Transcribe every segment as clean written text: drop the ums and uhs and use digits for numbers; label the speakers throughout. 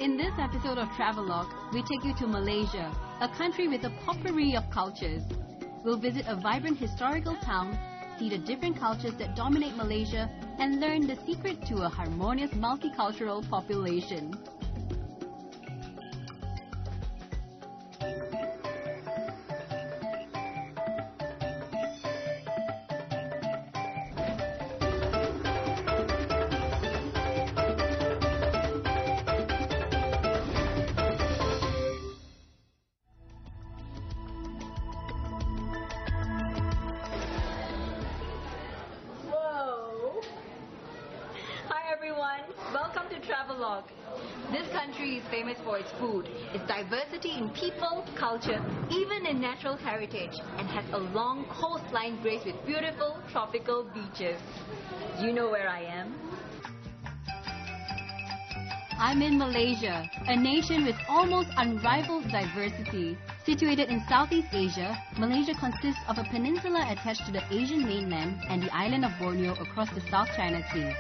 Speaker 1: In this episode of Travelogue, we take you to Malaysia, a country with a potpourri of cultures. We'll visit a vibrant historical town, see the different cultures that dominate Malaysia, and learn the secret to a harmonious multicultural population.
Speaker 2: Welcome to Travelogue. This country is famous for its food, its diversity in people, culture, even in natural heritage, and has a long coastline graced with beautiful tropical beaches. Do you know where I am?
Speaker 1: I'm in Malaysia, a nation with almost unrivaled diversity. Situated in Southeast Asia, Malaysia consists of a peninsula attached to the Asian mainland and the island of Borneo across the South China Sea.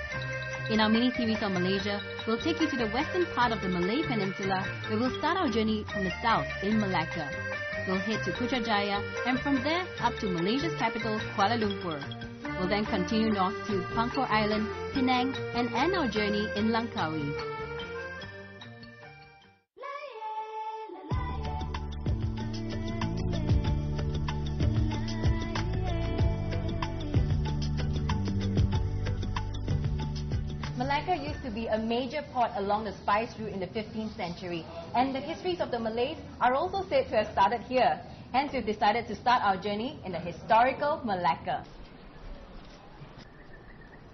Speaker 1: In our mini-series on Malaysia, we'll take you to the western part of the Malay Peninsula, where we'll start our journey from the south in Malacca. We'll head to Putrajaya and from there up to Malaysia's capital, Kuala Lumpur. We'll then continue north to Pangkor Island, Penang, and end our journey in Langkawi. Malacca used to be a major port along the spice route in the 15th century, and the histories of the Malays are also said to have started here. Hence, we've decided to start our journey in the historical Malacca.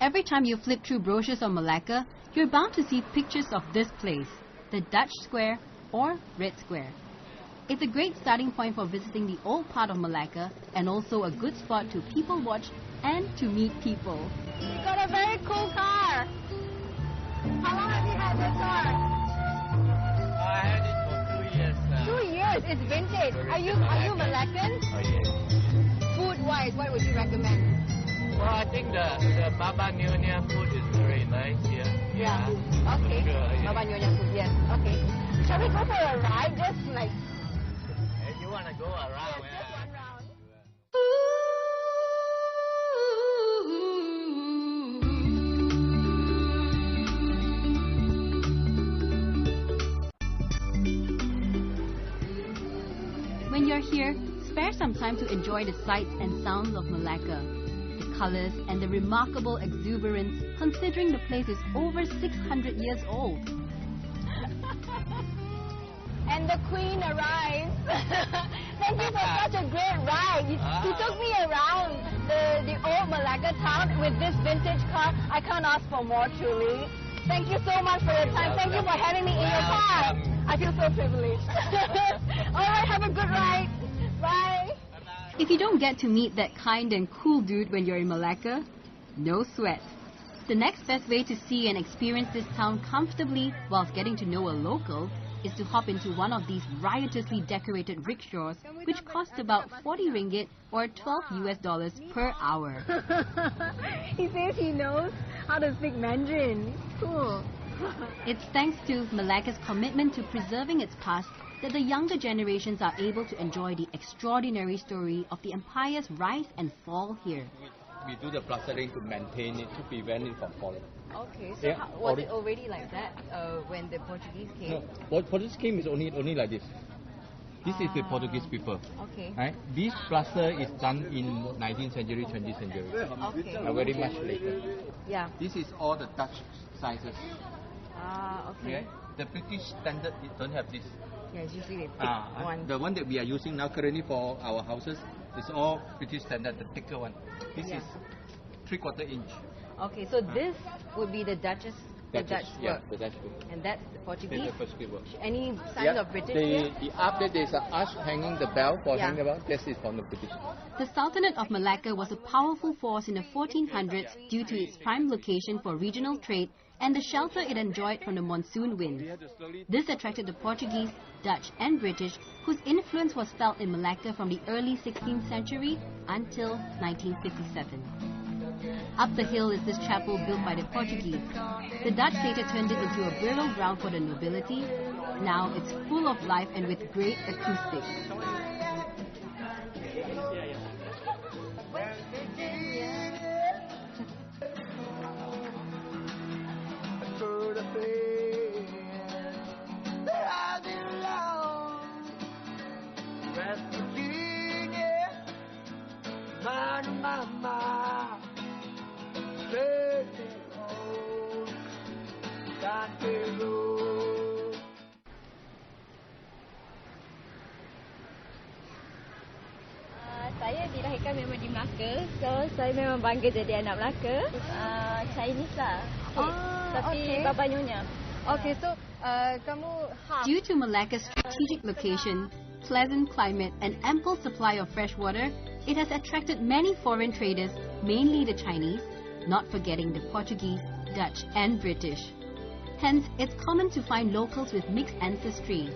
Speaker 1: Every time you flip through brochures on Malacca, you're bound to see pictures of this place, the Dutch Square or Red Square. It's a great starting point for visiting the old part of Malacca, and also a good spot to people watch and to meet people.
Speaker 2: You got a very cool car! How long have you had this car?
Speaker 3: I had it for 2 years now.
Speaker 2: 2 years? It's vintage. Are you Malaccan?
Speaker 3: Oh, yes.
Speaker 2: Food-wise, what would you recommend?
Speaker 3: Well, I think the Baba Nyonya food is very nice here.
Speaker 2: Yeah. Okay.
Speaker 3: Sure, yeah.
Speaker 2: Baba Nyonya food, yes. Okay. Shall we go for a ride? Just like...
Speaker 3: If you want to go around,
Speaker 2: Yes, just one round.
Speaker 1: When you're here, spare some time to enjoy the sights and sounds of Malacca. The colors and the remarkable exuberance, considering the place is over 600 years old.
Speaker 2: And the Queen arrives. Thank you for such a great ride. You took me around the old Malacca town with this vintage car. I can't ask for more, truly. Thank you so much for your time. Thank you for having me in your car. I feel so privileged. All right, have a good ride. Bye.
Speaker 1: If you don't get to meet that kind and cool dude when you're in Malacca, no sweat. The next best way to see and experience this town comfortably whilst getting to know a local is to hop into one of these riotously decorated rickshaws, which cost about 40 ringgit or $12 per hour.
Speaker 2: He says he knows how to speak Mandarin. Cool.
Speaker 1: It's thanks to Malacca's commitment to preserving its past that the younger generations are able to enjoy the extraordinary story of the empire's rise and fall here.
Speaker 4: We do the plastering to maintain it, to prevent it from falling.
Speaker 1: Okay, so
Speaker 4: Yeah,
Speaker 1: was it already like that when the Portuguese came?
Speaker 4: No, Portuguese came is only like this. This is the Portuguese people.
Speaker 1: Okay.
Speaker 4: Right? This plaster is done in 19th century, 20th century.
Speaker 1: Okay.
Speaker 4: Very much later.
Speaker 1: Yeah.
Speaker 4: This is all the Dutch sizes.
Speaker 1: Okay.
Speaker 4: Okay? The British standard don't have this.
Speaker 1: Yeah, it's usually the thick one.
Speaker 4: The one that we are using now currently for our houses is all British standard, the thicker one. This is 3/4 inch.
Speaker 1: Okay, so this would be the Dutchess, the Dutch
Speaker 4: Yeah,
Speaker 1: work.
Speaker 4: the Dutch work.
Speaker 1: And that's the Portuguese?
Speaker 4: That's the Portuguese work.
Speaker 1: Any signs of British here?
Speaker 4: After there's an arch hanging the bell for
Speaker 1: Yeah.
Speaker 4: hanging the bell, this is from the British.
Speaker 1: The Sultanate of Malacca was a powerful force in the 1400s due to its prime location for regional trade and the shelter it enjoyed from the monsoon winds. This attracted the Portuguese, Dutch and British, whose influence was felt in Malacca from the early 16th century until 1957. Up the hill is this chapel built by the Portuguese. The Dutch later turned it into a burial ground for the nobility. Now it's full of life and with great acoustics.
Speaker 2: Saya dilahirkan memang di Melaka, so saya memang bangga jadi anak Melaka. Chinese lah, tapi Baba Nyonya.
Speaker 5: Okay, so kamu half.
Speaker 1: Due to Malacca's strategic location, pleasant climate and ample supply of fresh water, it has attracted many foreign traders, mainly the Chinese, not forgetting the Portuguese, Dutch and British. Hence, it's common to find locals with mixed ancestry,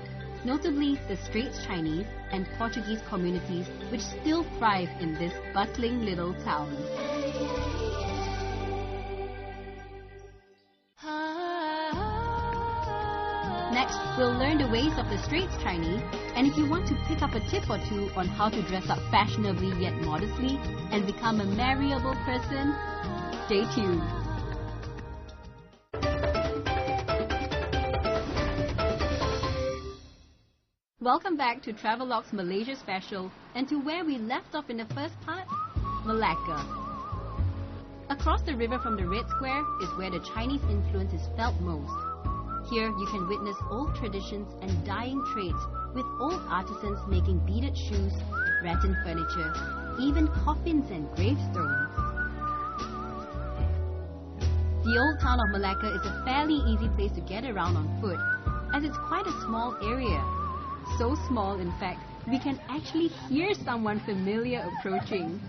Speaker 1: notably the Straits Chinese and Portuguese communities which still thrive in this bustling little town. Next, we'll learn the ways of the Straits Chinese, and if you want to pick up a tip or two on how to dress up fashionably yet modestly and become a marriable person, stay tuned. Welcome back to Travelogue's Malaysia special and to where we left off in the first part, Malacca. Across the river from the Red Square is where the Chinese influence is felt most. Here you can witness old traditions and dyeing trades with old artisans making beaded shoes, rattan furniture, even coffins and gravestones. The old town of Malacca is a fairly easy place to get around on foot, as it's quite a small area. So small, in fact, we can actually hear someone familiar approaching.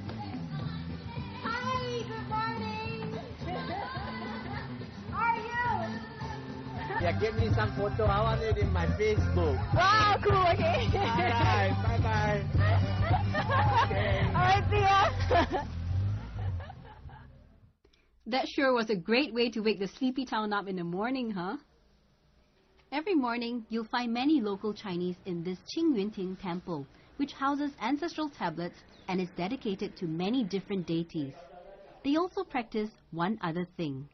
Speaker 2: Hi, good morning. How are you?
Speaker 3: Yeah, get me some photo. I want it in my Facebook.
Speaker 2: Wow, cool. Okay.
Speaker 3: Alright, bye-bye. Okay.
Speaker 2: Alright, see ya.
Speaker 1: That sure was a great way to wake the sleepy town up in the morning, huh? Every morning, you'll find many local Chinese in this Qingyunting temple, which houses ancestral tablets and is dedicated to many different deities. They also practice one other thing.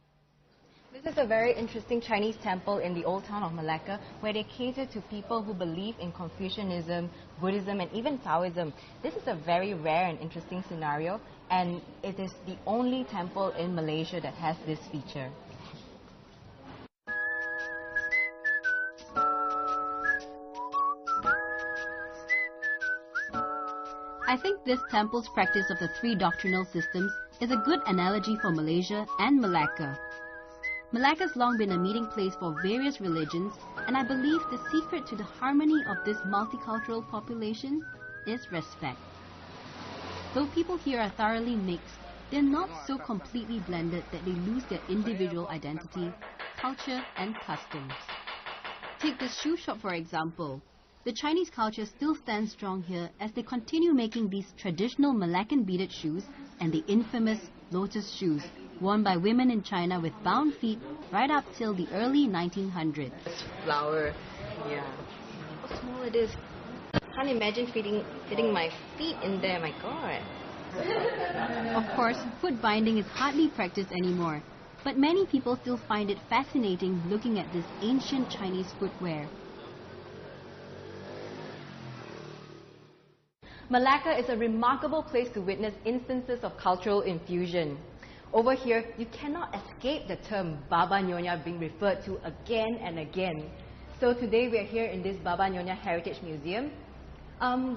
Speaker 5: This is a very interesting Chinese temple in the old town of Malacca where they cater to people who believe in Confucianism, Buddhism and even Taoism. This is a very rare and interesting scenario, and it is the only temple in Malaysia that has this feature.
Speaker 1: I think this temple's practice of the three doctrinal systems is a good analogy for Malaysia and Malacca. Malacca's long been a meeting place for various religions, and I believe the secret to the harmony of this multicultural population is respect. Though people here are thoroughly mixed, they're not so completely blended that they lose their individual identity, culture, and customs. Take the shoe shop for example. The Chinese culture still stands strong here as they continue making these traditional Malaccan beaded shoes and the infamous lotus shoes worn by women in China with bound feet right up till the early 1900s.
Speaker 5: This flower, yeah. How small it is. Can't imagine fitting my feet in there, my god.
Speaker 1: Of course, foot binding is hardly practiced anymore, but many people still find it fascinating looking at this ancient Chinese footwear.
Speaker 5: Malacca is a remarkable place to witness instances of cultural infusion. Over here, you cannot escape the term Baba Nyonya being referred to again and again. So today we are here in this Baba Nyonya Heritage Museum.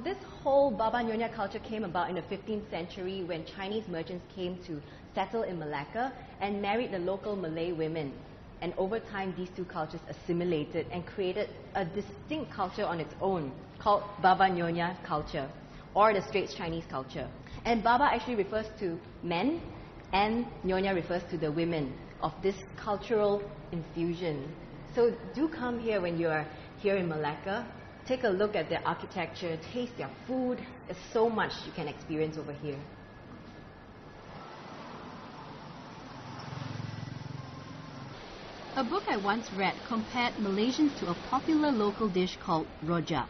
Speaker 5: This whole Baba Nyonya culture came about in the 15th century when Chinese merchants came to settle in Malacca and married the local Malay women. And over time, these two cultures assimilated and created a distinct culture on its own called Baba Nyonya culture, or the Straits Chinese culture. And Baba actually refers to men, and Nyonya refers to the women of this cultural infusion. So do come here when you are here in Malacca. Take a look at their architecture, taste their food. There's so much you can experience over here.
Speaker 1: A book I once read compared Malaysians to a popular local dish called rojak,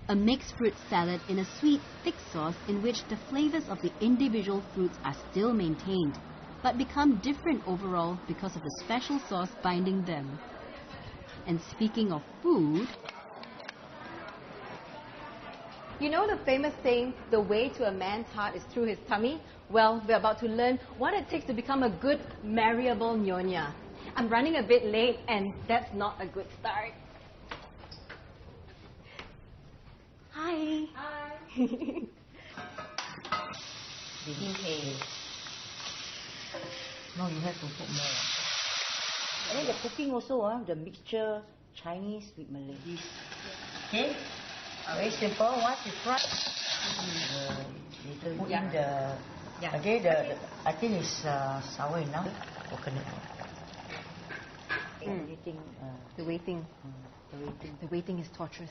Speaker 1: a mixed fruit salad in a sweet, thick sauce in which the flavors of the individual fruits are still maintained, but become different overall because of the special sauce binding them. And speaking of food,
Speaker 5: you know the famous saying, the way to a man's heart is through his tummy? Well, we're about to learn what it takes to become a good, marryable nyonya. I'm running a bit late, and that's not a good start. Hi. Hi.
Speaker 6: Okay. No, you have to put more. And then the cooking also, the mixture Chinese with Malay. Okay? Very simple. Once you fry, you put in the. Okay, I think it's sour enough. Coconut.
Speaker 5: The waiting. The waiting is torturous.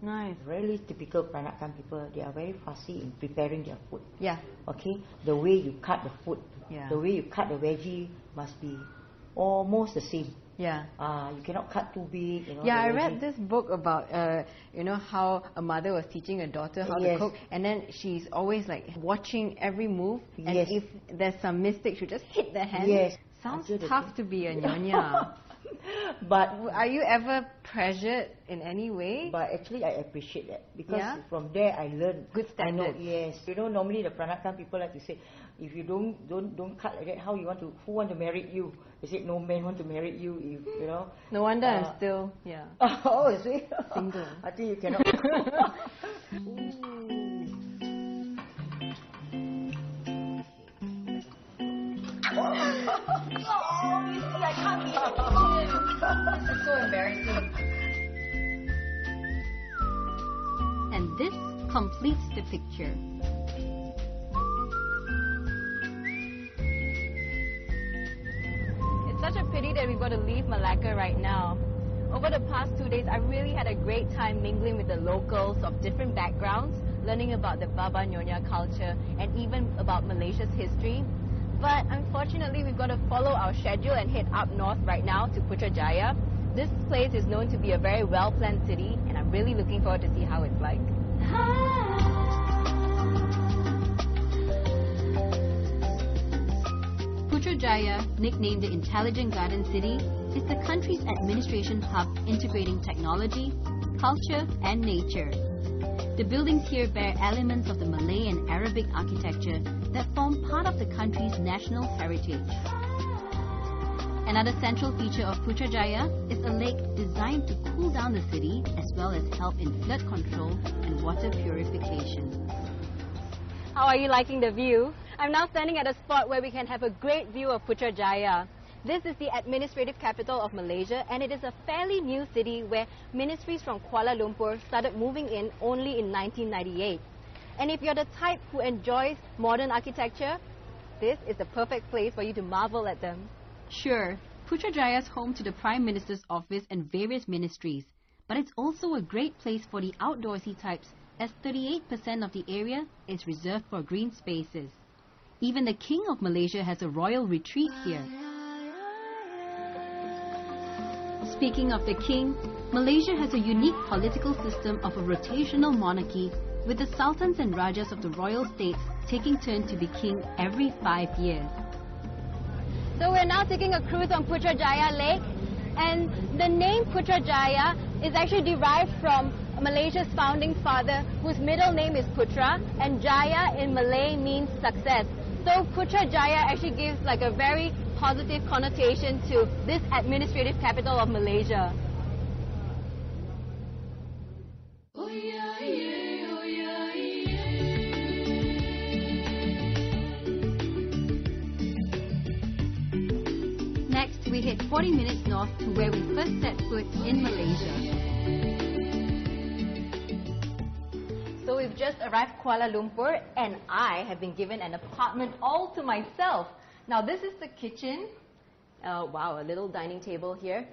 Speaker 5: Nice.
Speaker 6: Really typical Peranakan people. They are very fussy in preparing their food.
Speaker 5: Yeah.
Speaker 6: Okay. The way you cut the food, the way you cut the veggie must be almost the same.
Speaker 5: Yeah.
Speaker 6: You cannot cut too big.
Speaker 5: I read this book about how a mother was teaching a daughter how to cook, and then she's always like watching every move, and if there's some mistake, she'll just hit the hand.
Speaker 6: Yes.
Speaker 5: Sounds tough to be a nyonya.
Speaker 6: But
Speaker 5: are you ever pressured in any way?
Speaker 6: But actually, I appreciate that because from there I learned
Speaker 5: good standards.
Speaker 6: I know, yes. Normally the Peranakan people like to say, if you don't cut like that, who want to marry you? They said no man want to marry you. If
Speaker 5: No wonder I'm still
Speaker 6: Oh, see,
Speaker 5: single.
Speaker 6: I think you cannot.
Speaker 5: I can't be in the kitchen. This is so embarrassing.
Speaker 1: and this completes the picture.
Speaker 2: It's such a pity that we've got to leave Malacca right now. Over the past 2 days, I really had a great time mingling with the locals of different backgrounds, learning about the Baba Nyonya culture and even about Malaysia's history. But unfortunately, we've got to follow our schedule and head up north right now to Putrajaya. This place is known to be a very well-planned city, and I'm really looking forward to see how it's like.
Speaker 1: Putrajaya, nicknamed the Intelligent Garden City, is the country's administration hub integrating technology, culture and nature. The buildings here bear elements of the Malay and Arabic architecture that form part of the country's national heritage. Another central feature of Putrajaya is a lake designed to cool down the city as well as help in flood control and water purification.
Speaker 2: How are you liking the view? I'm now standing at a spot where we can have a great view of Putrajaya. This is the administrative capital of Malaysia, and it is a fairly new city where ministries from Kuala Lumpur started moving in only in 1998. And if you're the type who enjoys modern architecture, this is the perfect place for you to marvel at them.
Speaker 1: Sure, Putrajaya is home to the Prime Minister's office and various ministries, but it's also a great place for the outdoorsy types, as 38% of the area is reserved for green spaces. Even the King of Malaysia has a royal retreat here. Speaking of the king, Malaysia has a unique political system of a rotational monarchy, with the sultans and rajas of the royal states taking turn to be king every 5 years.
Speaker 2: So we're now taking a cruise on Putrajaya Lake, and the name Putrajaya is actually derived from Malaysia's founding father, whose middle name is Putra, and Jaya in Malay means success. So Putrajaya actually gives like a very positive connotation to this administrative capital of Malaysia.
Speaker 1: Next, we head 40 minutes north to where we first set foot in Malaysia.
Speaker 5: So we've just arrived Kuala Lumpur, and I have been given an apartment all to myself. Now this is the kitchen. Wow, a little dining table here.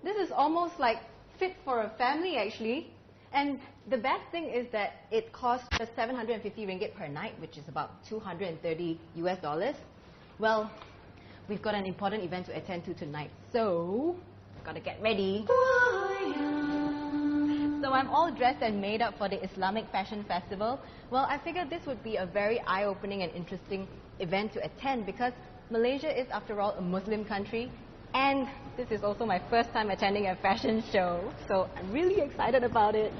Speaker 5: This is almost like fit for a family actually. And the best thing is that it costs just 750 ringgit per night, which is about $230 US. Well, we've got an important event to attend to tonight. So, gotta get ready. So I'm all dressed and made up for the Islamic Fashion Festival. Well, I figured this would be a very eye-opening and interesting event to attend because Malaysia is, after all, a Muslim country. And this is also my first time attending a fashion show. So I'm really excited about it.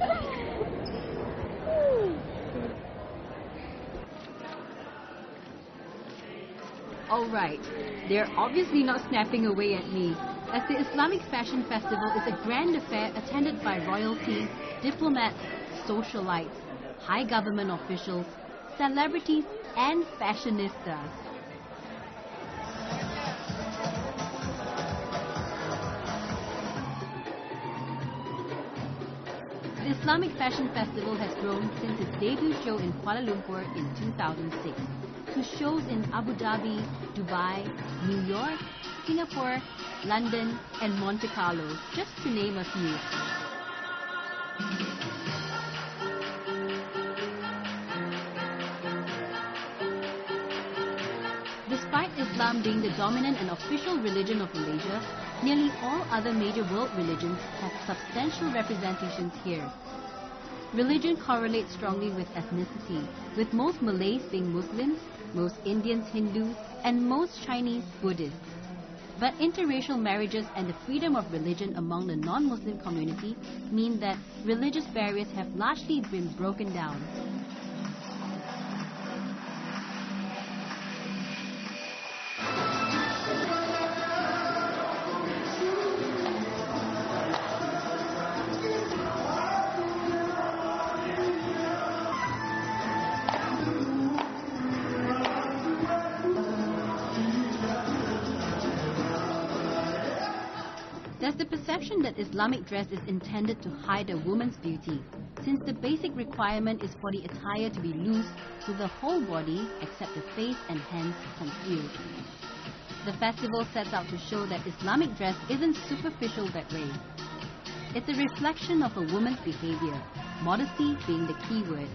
Speaker 1: Alright, they're obviously not snapping away at me, as the Islamic Fashion Festival is a grand affair attended by royalty, diplomats, socialites, high government officials, celebrities, and fashionistas. The Islamic Fashion Festival has grown since its debut show in Kuala Lumpur in 2006 to shows in Abu Dhabi, Dubai, New York, Singapore, London, and Monte Carlo, just to name a few. Despite Islam being the dominant and official religion of Malaysia, nearly all other major world religions have substantial representations here. Religion correlates strongly with ethnicity, with most Malays being Muslims, most Indians Hindus, and most Chinese Buddhists. But interracial marriages and the freedom of religion among the non-Muslim community mean that religious barriers have largely been broken down. There's the perception that Islamic dress is intended to hide a woman's beauty, since the basic requirement is for the attire to be loose with the whole body except the face and hands concealed. The festival sets out to show that Islamic dress isn't superficial that way. It's a reflection of a woman's behavior, modesty being the key word.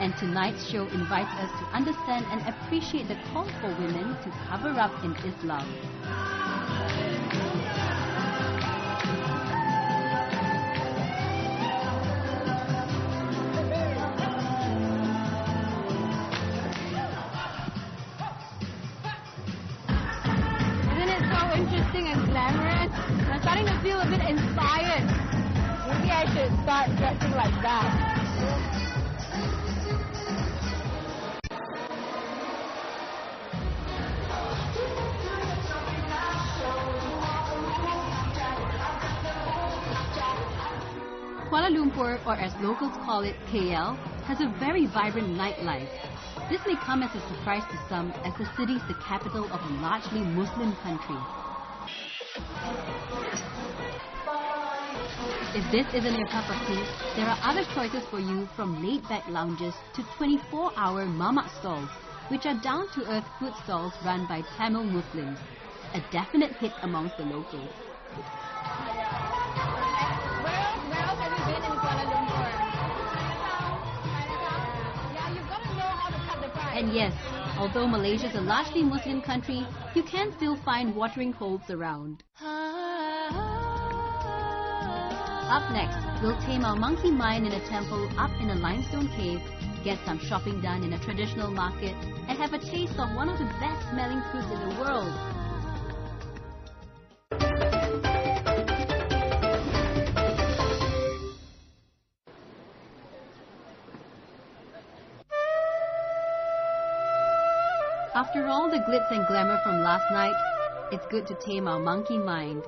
Speaker 1: And tonight's show invites us to understand and appreciate the call for women to cover up in Islam.
Speaker 2: Interesting and glamorous. I'm starting to feel a bit inspired. Maybe I should start dressing like that.
Speaker 1: Kuala Lumpur, or as locals call it, KL, has a very vibrant nightlife. This may come as a surprise to some, as the city is the capital of a largely Muslim country. If this isn't your cup of tea, there are other choices for you, from laid-back lounges to 24-hour mamak stalls, which are down-to-earth food stalls run by Tamil Muslims, a definite hit amongst the locals.
Speaker 2: Where else have you been in Kuala Lumpur? Yeah, you've got to know how to cut the price.
Speaker 1: And yes, although Malaysia is a largely Muslim country, you can still find watering holes around. Up next, we'll tame our monkey mind in a temple up in a limestone cave, get some shopping done in a traditional market, and have a taste of one of the best-smelling fruits in the world. After all the glitz and glamour from last night, it's good to tame our monkey mind.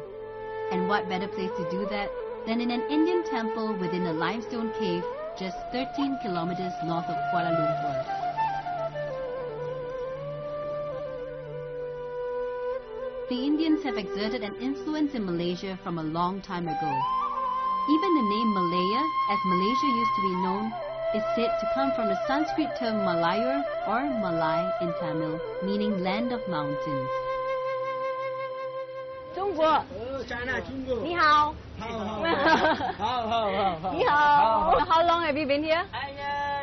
Speaker 1: And what better place to do that than in an Indian temple within a limestone cave just 13 kilometers north of Kuala Lumpur. The Indians have exerted an influence in Malaysia from a long time ago. Even the name Malaya, as Malaysia used to be known, is said to come from the Sanskrit term Malayur or Malay in Tamil, meaning land of mountains.
Speaker 2: 中国
Speaker 6: China, Jingo.
Speaker 2: 你好 你好 How long have you been here?
Speaker 7: I'm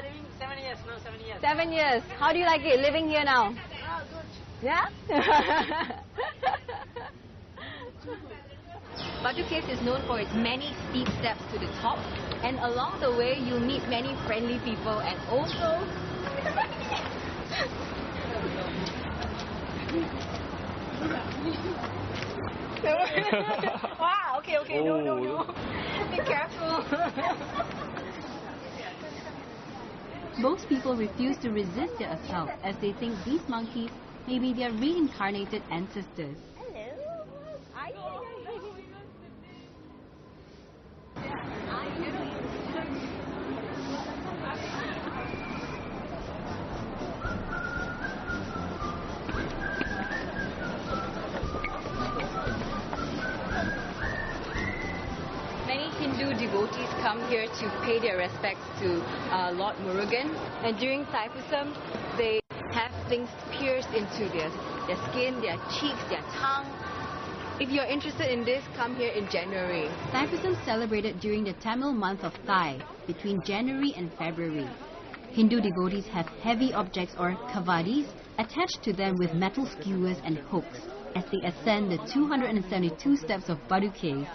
Speaker 7: living 7 years, no 7 years.
Speaker 2: 7 years. How do you like it living here now?
Speaker 7: Ah, good.
Speaker 2: Yeah?
Speaker 5: Batu Caves is known for its many steep steps to the top, and along the way you'll meet many friendly people and also wow, okay, no. Be careful.
Speaker 1: Most people refuse to resist their assault as they think these monkeys may be their reincarnated ancestors.
Speaker 5: Many Hindu devotees come here to pay their respects to Lord Murugan, and during Thaipusam they have things pierced into their skin, their cheeks, their tongue. If you're interested in this, come here in January.
Speaker 1: Thaipusam is celebrated during the Tamil month of Thai, between January and February. Hindu devotees have heavy objects or kavadis attached to them with metal skewers and hooks as they ascend the 272 steps of Batu Caves.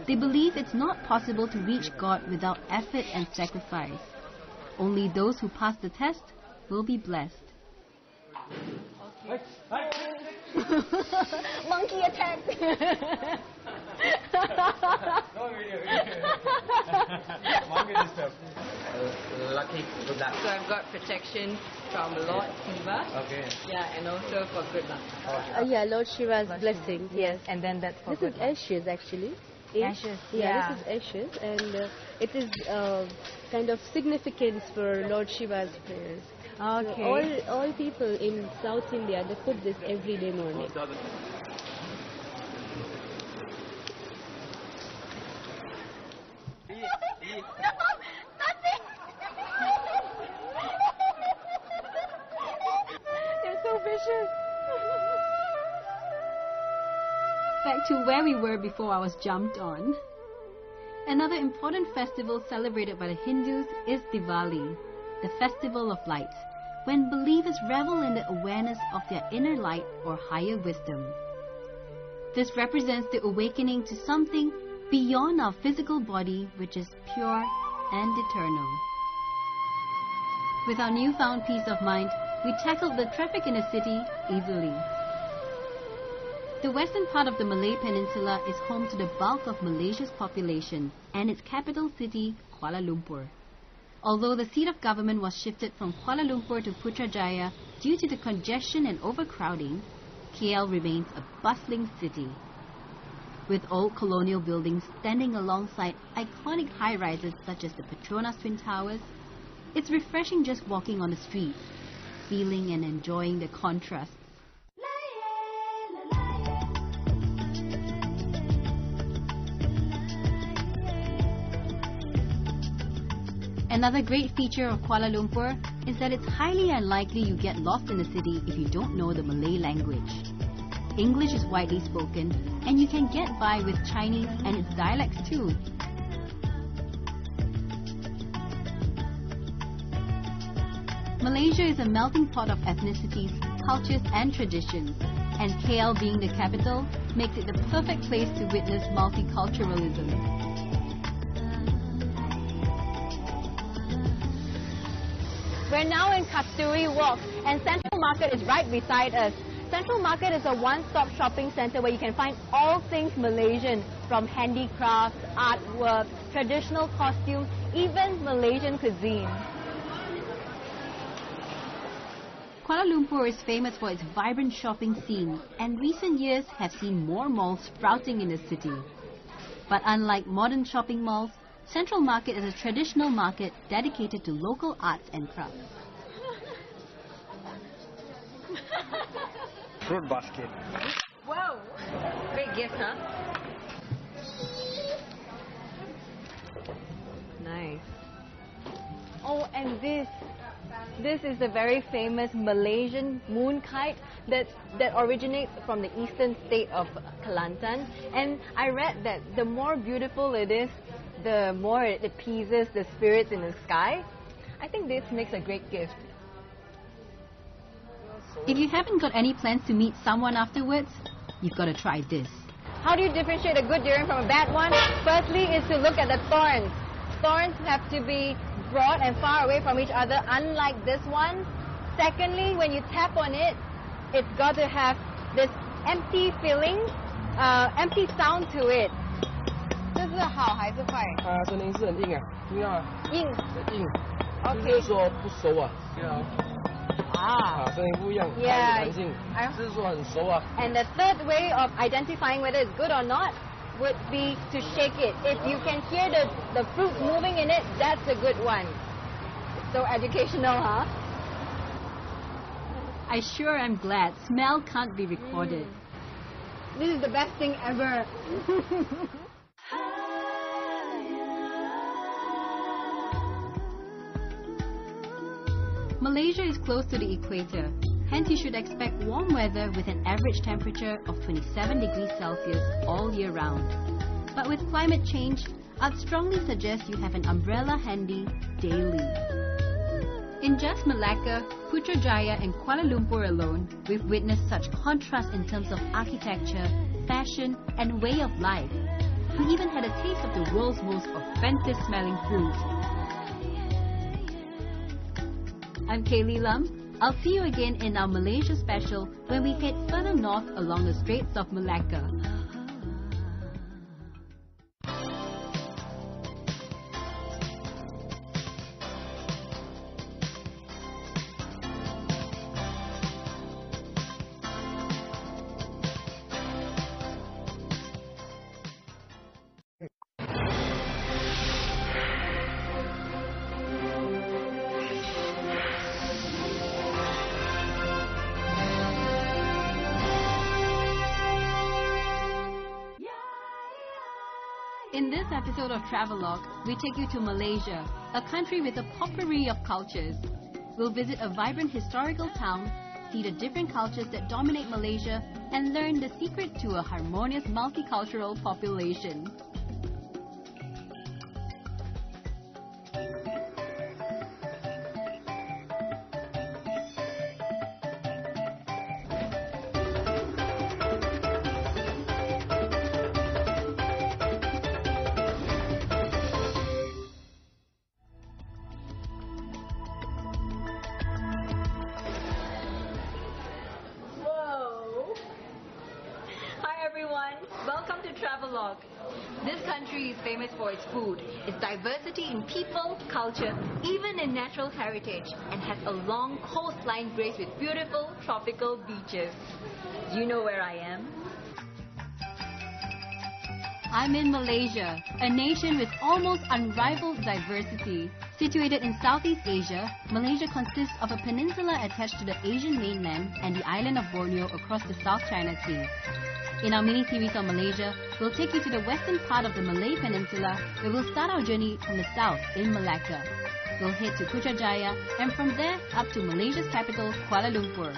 Speaker 1: They believe it's not possible to reach God without effort and sacrifice. Only those who pass the test will be blessed.
Speaker 2: Monkey attack.
Speaker 7: Lucky, good luck.
Speaker 5: So I've got protection from Lord Shiva.
Speaker 7: Okay.
Speaker 5: Yeah, and also for good luck.
Speaker 8: Yeah, Lord Shiva's blessing. Yes.
Speaker 5: And then that's for
Speaker 8: This
Speaker 5: good
Speaker 8: is
Speaker 5: luck.
Speaker 8: ashes actually.
Speaker 5: Ashes.
Speaker 8: Yeah, this is ashes, and it is kind of significance for Lord Shiva's prayers.
Speaker 5: Okay.
Speaker 8: So all people in South India, they put this every day morning.
Speaker 5: They're so vicious.
Speaker 1: Back to where we were before I was jumped on. Another important festival celebrated by the Hindus is Diwali, the festival of lights, when believers revel in the awareness of their inner light or higher wisdom. This represents the awakening to something beyond our physical body, which is pure and eternal. With our newfound peace of mind, we tackled the traffic in the city easily. The western part of the Malay Peninsula is home to the bulk of Malaysia's population and its capital city, Kuala Lumpur. Although the seat of government was shifted from Kuala Lumpur to Putrajaya due to the congestion and overcrowding, KL remains a bustling city. With old colonial buildings standing alongside iconic high-rises such as the Petronas Twin Towers, it's refreshing just walking on the streets, feeling and enjoying the contrasts. Another great feature of Kuala Lumpur is that it's highly unlikely you get lost in the city if you don't know the Malay language. English is widely spoken, and you can get by with Chinese and its dialects too. Malaysia is a melting pot of ethnicities, cultures and traditions, and KL being the capital makes it the perfect place to witness multiculturalism.
Speaker 2: We're now in Kasturi Walk, and Central Market is right beside us. Central Market is a one-stop shopping center where you can find all things Malaysian, from handicrafts, artwork, traditional costumes, even Malaysian cuisine.
Speaker 1: Kuala Lumpur is famous for its vibrant shopping scene, and recent years have seen more malls sprouting in the city. But unlike modern shopping malls, Central Market is a traditional market dedicated to local arts and crafts.
Speaker 7: Fruit basket.
Speaker 5: Whoa! Great gift, huh? Nice.
Speaker 2: Oh, and this is the very famous Malaysian moon kite that originates from the eastern state of Kelantan. And I read that the more beautiful it is, the more it appeases the spirits in the sky. I think this makes a great gift.
Speaker 1: If you haven't got any plans to meet someone afterwards, you've got to try this.
Speaker 2: How do you differentiate a good durian from a bad one? Firstly is to look at the thorns. Thorns have to be broad and far away from each other, unlike this one. Secondly, when you tap on it, it's got to have this empty feeling, empty sound to it. 这是好还是坏？
Speaker 7: 它声音是很硬啊，听到吗？
Speaker 2: 硬。
Speaker 7: 硬。
Speaker 2: OK。
Speaker 7: 就是说不熟啊，对啊。啊，声音不一样，有弹性。就是说很熟啊。
Speaker 2: And the third way of identifying whether it's good or not would be to shake it. If you can hear the fruit moving in it, that's a good one. So educational, huh?
Speaker 1: I sure am glad smell can't be recorded.
Speaker 2: This is the best thing ever.
Speaker 1: Malaysia is close to the equator, hence you should expect warm weather with an average temperature of 27 degrees Celsius all year round. But with climate change, I'd strongly suggest you have an umbrella handy daily. In just Malacca, Putrajaya and Kuala Lumpur alone, we've witnessed such contrast in terms of architecture, fashion and way of life. We even had a taste of the world's most offensive smelling fruit. I'm Kaylee Lam. I'll see you again in our Malaysia special when we head further north along the Straits of Malacca. In this episode of Travelogue, we take you to Malaysia, a country with a potpourri of cultures. We'll visit a vibrant historical town, see the different cultures that dominate Malaysia, and learn the secret to a harmonious multicultural population.
Speaker 5: Welcome to Travelogue. This country is famous for its food, its diversity in people, culture, even in natural heritage, and has a long coastline graced with beautiful tropical beaches. Do you know where I am?
Speaker 1: I'm in Malaysia, a nation with almost unrivaled diversity. Situated in Southeast Asia, Malaysia consists of a peninsula attached to the Asian mainland and the island of Borneo across the South China Sea. In our mini-series on Malaysia, we'll take you to the western part of the Malay Peninsula, where we'll start our journey from the south in Malacca. We'll head to Putrajaya and from there up to Malaysia's capital, Kuala Lumpur.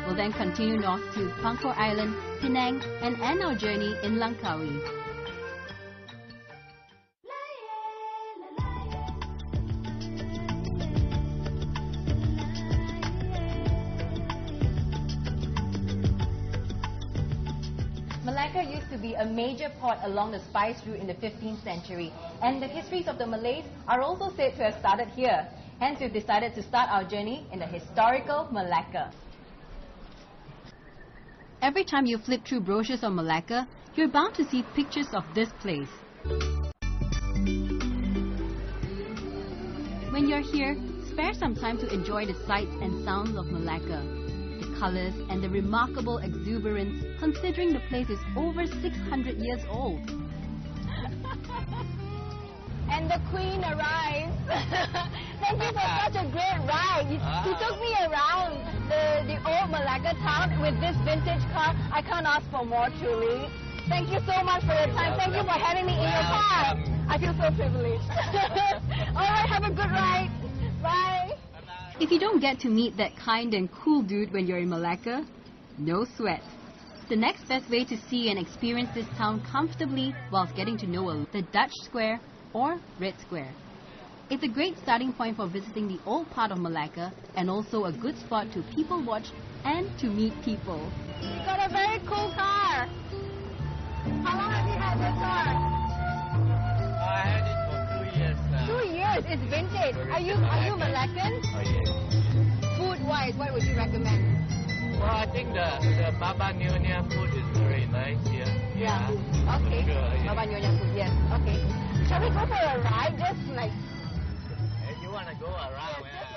Speaker 1: We'll then continue north to Pangkor Island, Penang, and end our journey in Langkawi.
Speaker 5: Malacca used to be a major port along the spice route in the 15th century, and the histories of the Malays are also said to have started here. Hence, we've decided to start our journey in the historical Malacca.
Speaker 1: Every time you flip through brochures on Malacca, you're bound to see pictures of this place. When you're here, spare some time to enjoy the sights and sounds of Malacca. Colors and the remarkable exuberance, considering the place is over 600 years old.
Speaker 2: And the Queen arrives. Thank you for such a great ride. He took me around the old Malacca town with this vintage car. I can't ask for more, truly. Thank you so much for your time. Thank you for having me in your car. I feel so privileged. All right, have a good ride. Bye.
Speaker 1: If you don't get to meet that kind and cool dude when you're in Malacca, no sweat. The next best way to see and experience this town comfortably whilst getting to know the Dutch Square or Red Square. It's a great starting point for visiting the old part of Malacca and also a good spot to people watch and to meet people.
Speaker 2: You got a very cool car. How it's vintage. Are you Malaccan?
Speaker 3: Oh, yes.
Speaker 2: Food-wise, what would you recommend?
Speaker 3: Well, I think the Baba Nyonya food is very nice here.
Speaker 2: Yeah. Okay.
Speaker 3: Sure, yeah.
Speaker 2: Baba Nyonya food, yes. Okay. Shall we go for a ride? Just like...
Speaker 3: If you want to go around, yeah.